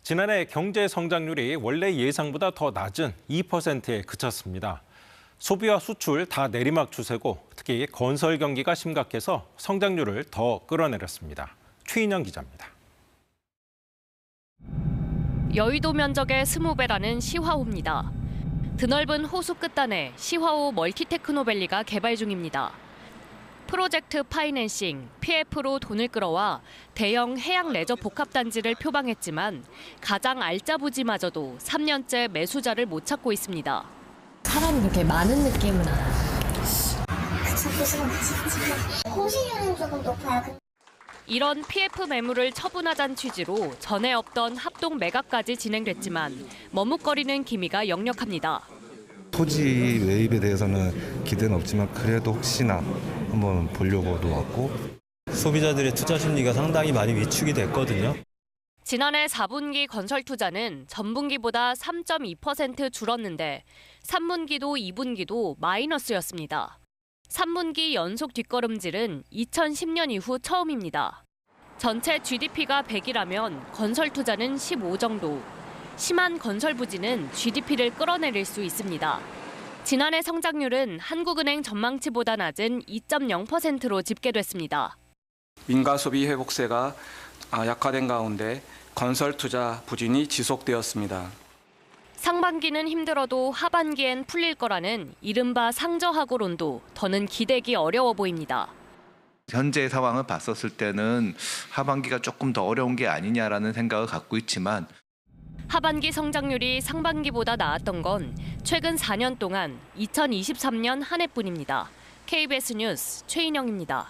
지난해 경제 성장률이 원래 예상보다 더 낮은 2%에 그쳤습니다. 소비와 수출 다 내리막 추세고 특히 건설 경기가 심각해서 성장률을 더 끌어내렸습니다. 최인영 기자입니다. 여의도 면적의 20배라는 시화호입니다. 드넓은 호수 끝단에 시화호 멀티테크노밸리가 개발 중입니다. 프로젝트 파이낸싱, PF로 돈을 끌어와 대형 해양 레저 복합단지를 표방했지만 가장 알짜부지마저도 3년째 매수자를 못 찾고 있습니다. 사람이 그렇게 많은 느낌은 안 나요. 공시율은 조금 높아요. 이런 PF 매물을 처분하자는 취지로 전에 없던 합동 매각까지 진행됐지만 머뭇거리는 기미가 역력합니다. 토지 매입에 대해서는 기대는 없지만 그래도 혹시나 한번 보려고도 왔고. 소비자들의 투자 심리가 상당히 많이 위축이 됐거든요. 지난해 4분기 건설 투자는 전분기보다 3.2% 줄었는데 3분기도 2분기도 마이너스였습니다. 3분기 연속 뒷걸음질은 2010년 이후 처음입니다. 전체 GDP가 100이라면 건설 투자는 15 정도. 심한 건설 부진은 GDP를 끌어내릴 수 있습니다. 지난해 성장률은 한국은행 전망치보다 낮은 2.0%로 집계됐습니다. 민가 소비 회복세가 약화된 가운데 건설 투자 부진이 지속되었습니다. 상반기는 힘들어도 하반기엔 풀릴 거라는 이른바 상저하고론도 더는 기대기 어려워 보입니다. 현재 상황을 봤었을 때는 하반기가 조금 더 어려운 게 아니냐라는 생각을 갖고 있지만 하반기 성장률이 상반기보다 나았던 건 최근 4년 동안 2023년 한 해뿐입니다. KBS 뉴스 최인영입니다.